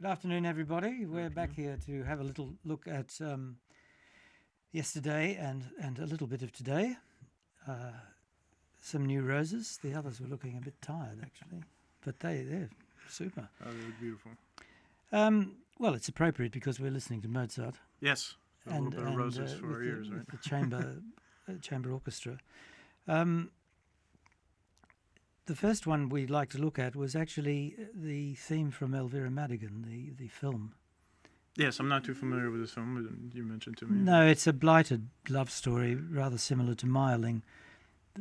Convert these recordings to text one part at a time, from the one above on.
Good afternoon, everybody. We're back here to have a little look at yesterday and a little bit of today. Some new roses. The others were looking a bit tired, actually, but they're super. Oh, they look beautiful. Well, it's appropriate because we're listening to Mozart. Yes, a little bit of roses for our ears, right? The chamber orchestra. The first one we'd like to look at was actually the theme from Elvira Madigan, the film. Yes, I'm not too familiar with this film, but you mentioned to me. No, it's a blighted love story, rather similar to Meyerling.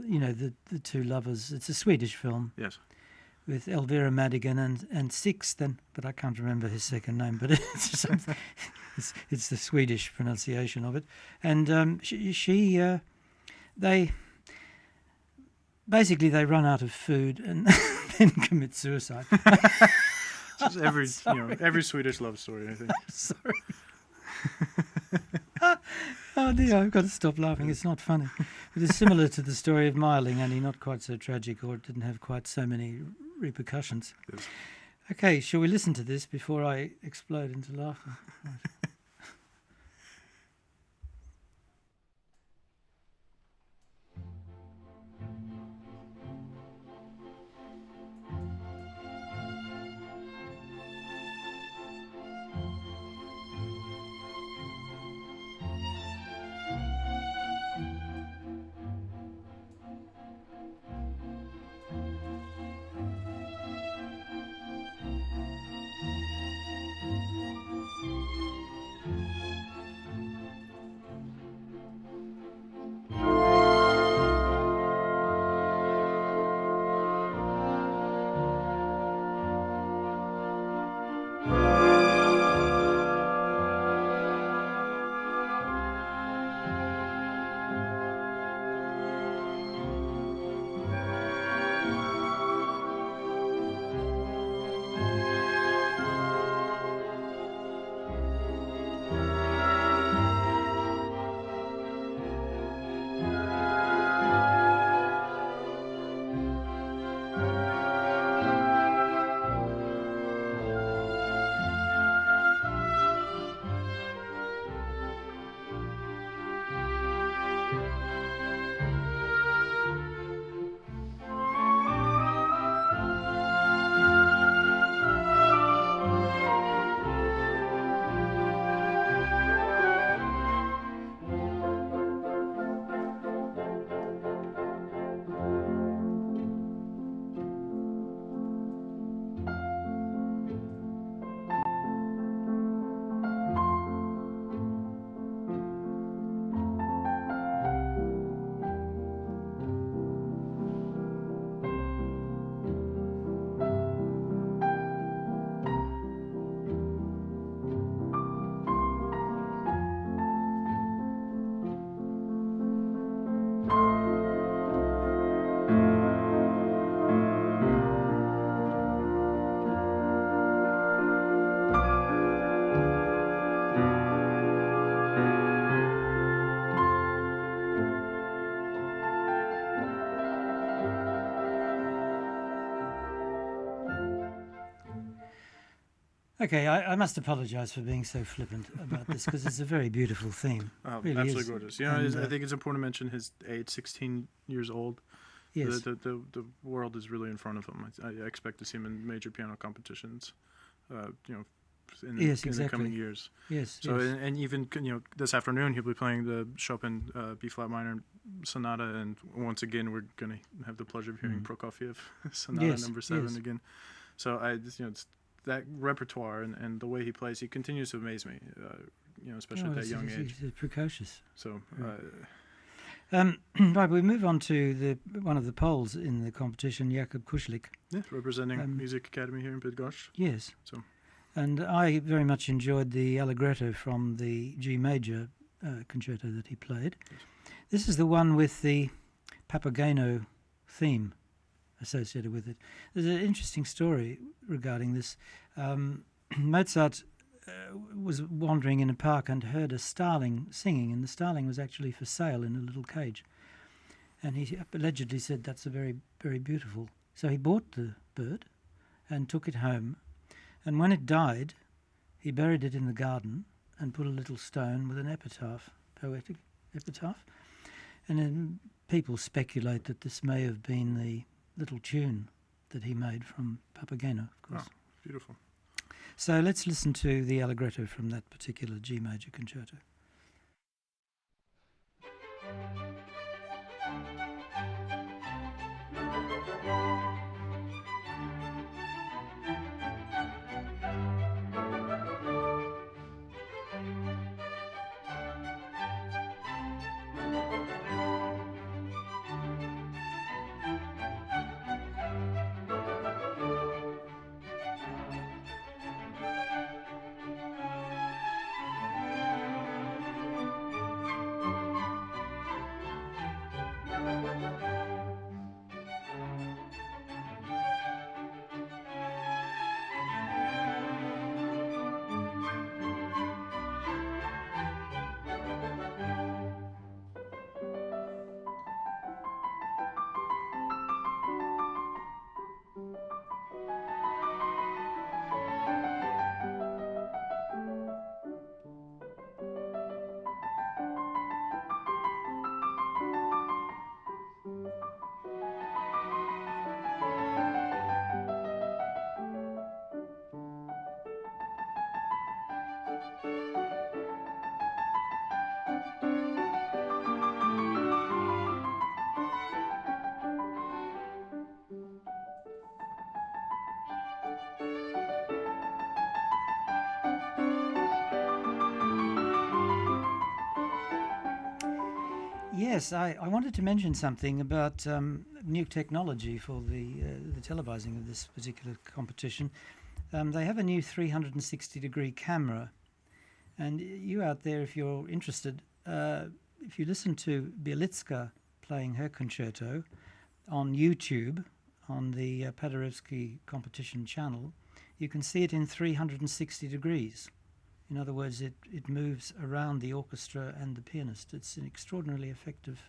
You know, the two lovers. It's a Swedish film. Yes. With Elvira Madigan and Sixten, but I can't remember his second name, but it's the Swedish pronunciation of it. And they run out of food and then commit suicide. Just every Swedish love story, I think. Sorry. Oh dear, I've got to stop laughing. It's not funny. It is similar to the story of Meyerling, only not quite so tragic, or it didn't have quite so many repercussions. Yes. Okay, shall we listen to this before I explode into laughter? Right. Okay, I must apologise for being so flippant about this because it's a very beautiful theme. Oh, really absolutely is. gorgeous. You know, I think it's important to mention his age, 16 years old. Yes. The world is really in front of him. I expect to see him in major piano competitions, in the coming years. Yes. So, yes. and even, this afternoon he'll be playing the Chopin B-flat minor sonata, and once again we're going to have the pleasure of hearing Prokofiev Sonata number 7 again. So it's that repertoire and the way he plays, he continues to amaze me, especially at that young age. He's precocious. So, right, we move on to one of the Poles in the competition, Jakub Kuślik. Yeah, representing Music Academy here in Bydgoszcz. Yes. So, and I very much enjoyed the Allegretto from the G major concerto that he played. Yes. This is the one with the Papageno theme associated with it. There's an interesting story regarding this. Mozart was wandering in a park and heard a starling singing, and the starling was actually for sale in a little cage. And he allegedly said, "That's a very, very beautiful." So he bought the bird and took it home. And when it died, he buried it in the garden and put a little stone with an poetic epitaph. And then people speculate that this may have been the little tune that he made from Papageno, of course. Oh, beautiful. So let's listen to the Allegretto from that particular G major concerto. Yes, I wanted to mention something about new technology for the televising of this particular competition. They have a new 360-degree camera, and you out there, if you're interested, if you listen to Bielitska playing her concerto on YouTube, on the Paderewski competition channel, you can see it in 360 degrees. In other words, it moves around the orchestra and the pianist. It's an extraordinarily effective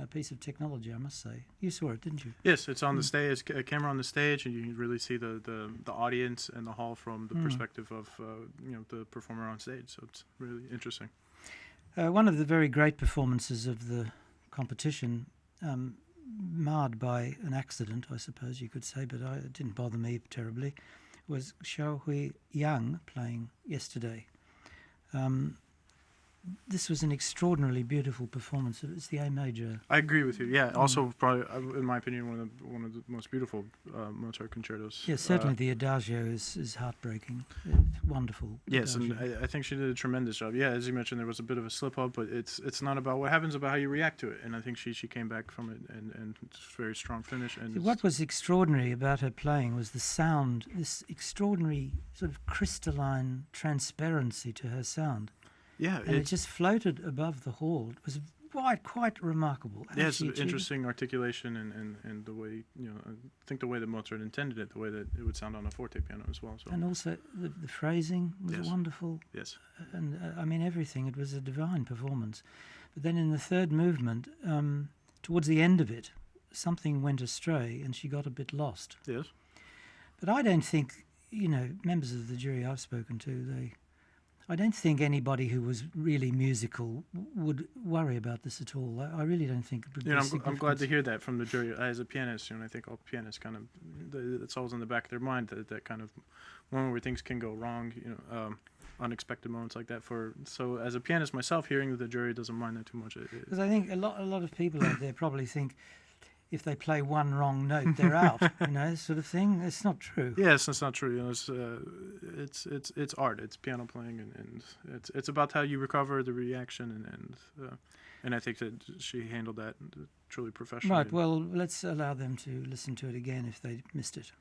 piece of technology, I must say. You saw it, didn't you? Yes, it's on the stage, a camera on the stage, and you can really see the audience and the hall from the perspective of the performer on stage. So it's really interesting. One of the very great performances of the competition, marred by an accident, I suppose you could say, but it didn't bother me terribly, was Xiaohui Yang playing yesterday. This was an extraordinarily beautiful performance. It's the A major. I agree with you. Yeah, also probably, in my opinion, one of the most beautiful Mozart concertos. Yes, certainly the Adagio is heartbreaking. It's wonderful. Yes, Adagio. and I think she did a tremendous job. Yeah, as you mentioned, there was a bit of a slip up, but it's not about what happens, about how you react to it. And I think she came back from it, and it's a very strong finish. And what was extraordinary about her playing was the sound, this extraordinary sort of crystalline transparency to her sound. Yeah, and it just floated above the hall. It was quite remarkable. Yeah, it's interesting articulation and the way, I think the way that Mozart intended it, the way that it would sound on a forte piano as well. So. And also the phrasing was wonderful. Yes. And I mean everything. It was a divine performance. But then in the third movement, towards the end of it, something went astray and she got a bit lost. Yes. But I don't think, members of the jury I've spoken to, I don't think anybody who was really musical would worry about this at all. I really don't think it would be I'm glad to hear that from the jury. As a pianist, I think all pianists kind of, it's always in the back of their mind, that kind of moment where things can go wrong, unexpected moments like that. So as a pianist myself, hearing that the jury doesn't mind that too much. Because I think a lot of people out there probably think, if they play one wrong note, they're out, sort of thing. It's not true. Yes, it's not true. It's art. It's piano playing, and it's about how you recover the reaction, and I think that she handled that truly professionally. Right. Well, let's allow them to listen to it again if they missed it.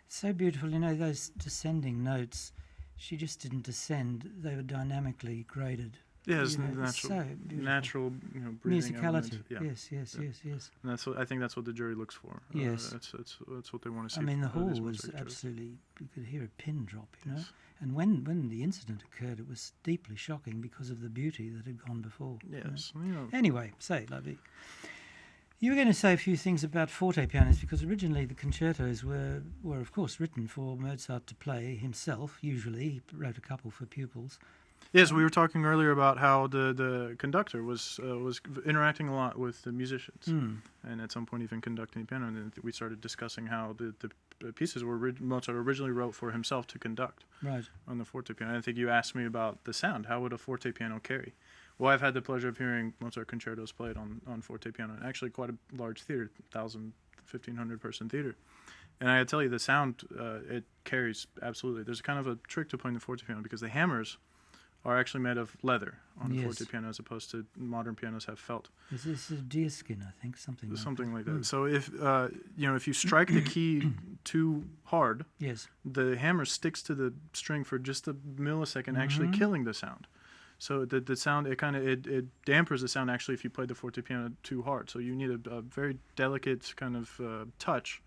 So beautiful, those descending notes. She just didn't descend; they were dynamically graded. Yes, natural, breathing musicality. Element. Yes. And I think that's what the jury looks for. Yes, that's what they want to see. I mean, the hall was absolutely. You could hear a pin drop, Yes. And when the incident occurred, it was deeply shocking because of the beauty that had gone before. Yes. Anyway, lovely. You were going to say a few things about forte pianos, because originally the concertos were of course written for Mozart to play himself. Usually, he wrote a couple for pupils. Yes, we were talking earlier about how the conductor was interacting a lot with the musicians, and at some point even conducting the piano. And then we started discussing how the pieces were Mozart originally wrote for himself to conduct on the forte piano. I think you asked me about the sound. How would a forte piano carry? Well, I've had the pleasure of hearing Mozart concertos played on forte piano, and actually quite a large theater, 1,500 person theater. And I tell you, the sound, it carries absolutely. There's kind of a trick to playing the forte piano because the hammers are actually made of leather on the forte piano, as opposed to modern pianos have felt. This is deerskin, I think, something like that. So if if you strike the key too hard, the hammer sticks to the string for just a millisecond, actually killing the sound. So the sound, it dampers the sound actually if you play the forte piano too hard. So you need a very delicate kind of touch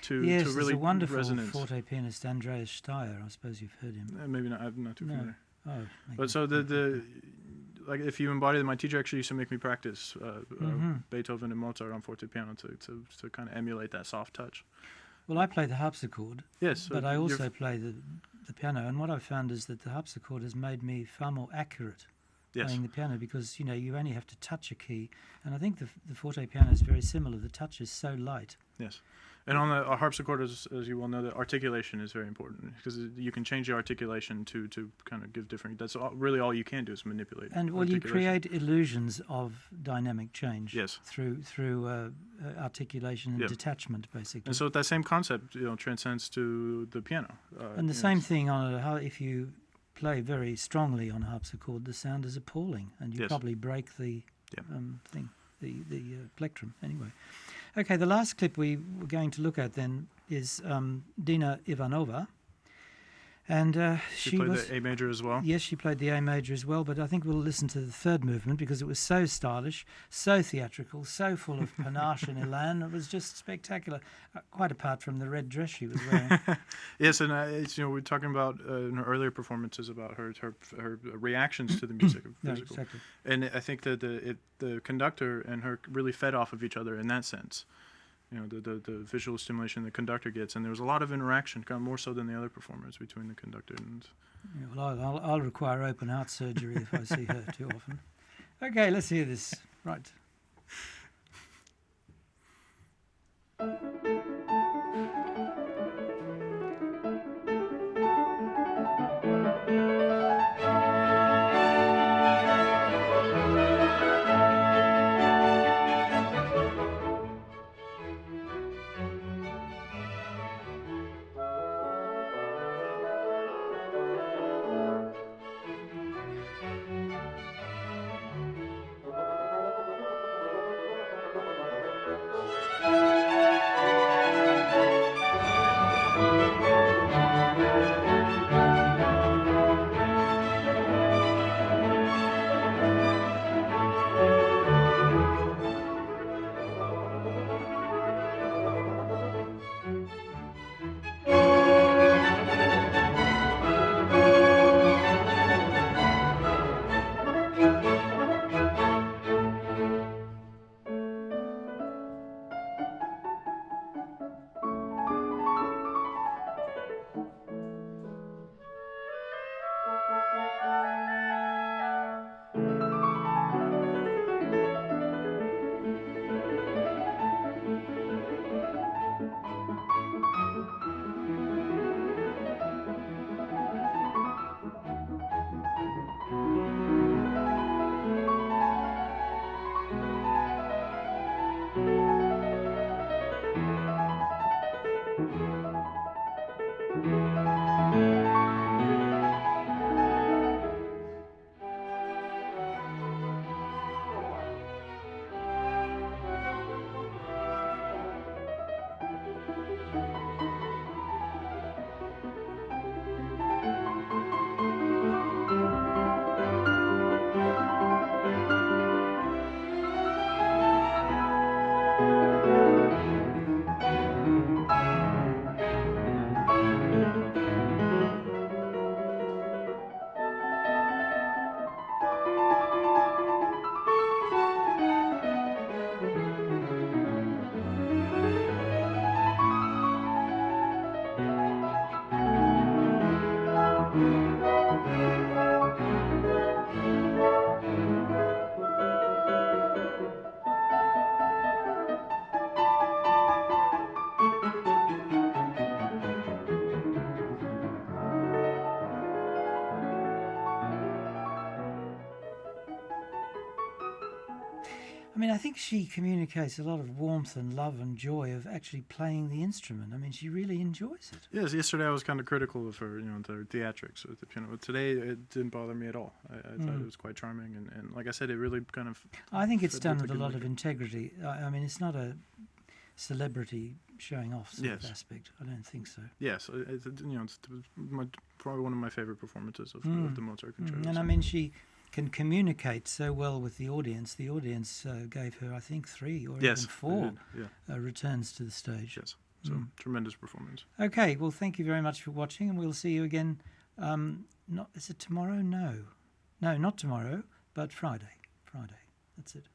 to really there's a wonderful resonance. Forte pianist, Andreas Steyer. I suppose you've heard him. Maybe not. I'm not too familiar. Oh, but so like if you embody that, my teacher actually used to make me practice Beethoven and Mozart on forte piano to kind of emulate that soft touch. Well, I play the harpsichord. Yes, but I also play the piano, and what I've found is that the harpsichord has made me far more accurate playing the piano, because you only have to touch a key, and I think the forte piano is very similar. The touch is so light. Yes. And on a harpsichord, as you well know, the articulation is very important, because you can change the articulation to kind of give different. That's really all you can do is manipulate. And you create illusions of dynamic change. Yes. Through articulation and detachment, basically. And so that same concept, transcends to the piano. And the same thing if you play very strongly on a harpsichord, the sound is appalling, and you probably break the thing, the plectrum. Anyway. Okay, the last clip we were going to look at then is Dina Ivanova. And she played the A major as well? Yes, she played the A major as well, but I think we'll listen to the third movement because it was so stylish, so theatrical, so full of panache and elan. It was just spectacular, quite apart from the red dress she was wearing. Yes, and we were talking about in her earlier performances about her reactions to the music. Exactly. And I think that the conductor and her really fed off of each other in that sense. The visual stimulation the conductor gets, and there was a lot of interaction, kind of more so than the other performers, between the conductor and... well, I'll require open heart surgery if I see her too often. Okay, let's hear this. Right. mean, I think she communicates a lot of warmth and love and joy of actually playing the instrument. I mean, she really enjoys it. Yes, yesterday I was kind of critical of her, the theatrics with the piano. But today it didn't bother me at all. I thought it was quite charming, and like I said, it really kind of. I think it's done with a lot of integrity. I mean, it's not a celebrity showing off sort of aspect. I don't think so. Yes, it's probably one of my favorite performances of the Mozart concerto. And I mean, she can communicate so well with the audience. The audience gave her, I think, 3 or even 4 returns to the stage. Yes, so tremendous performance. Okay, well, thank you very much for watching, and we'll see you again. Is it tomorrow? No, not tomorrow, but Friday. That's it.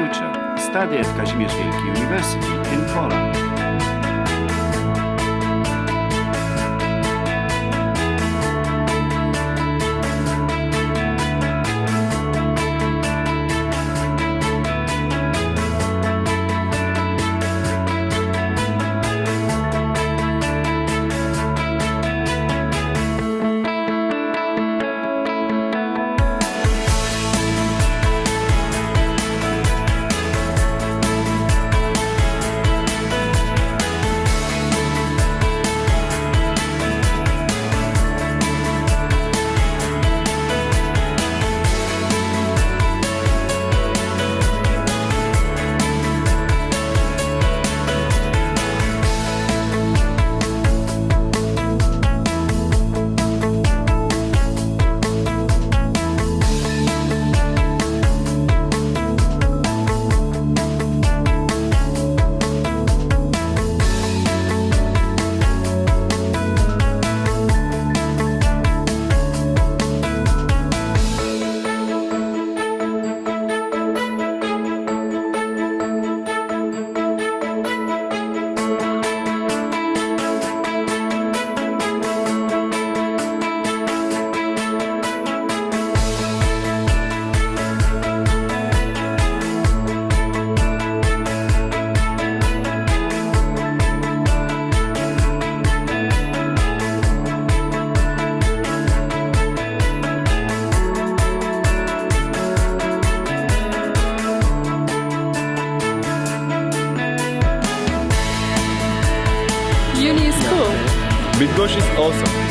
future. Study at Kazimierz Wielki University in Poland. Uni is cool. Bydgoszcz is awesome.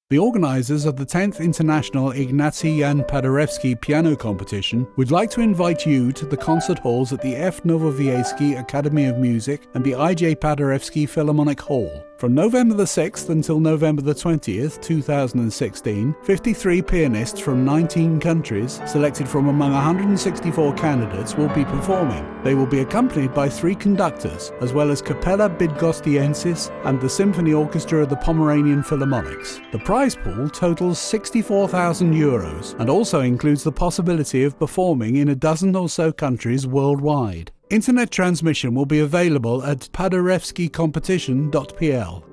The organisers of the 10th International Ignacy Jan Paderewski Piano Competition would like to invite you to the concert halls at the F. Nowowiejski Academy of Music and the I.J. Paderewski Philharmonic Hall. From November the 6th until November the 20th, 2016, 53 pianists from 19 countries, selected from among 164 candidates, will be performing. They will be accompanied by 3 conductors, as well as Capella Bydgosztiensis and the Symphony Orchestra of the Pomeranian Philharmonics. The prize pool totals €64,000 and also includes the possibility of performing in a dozen or so countries worldwide. Internet transmission will be available at paderewskicompetition.pl.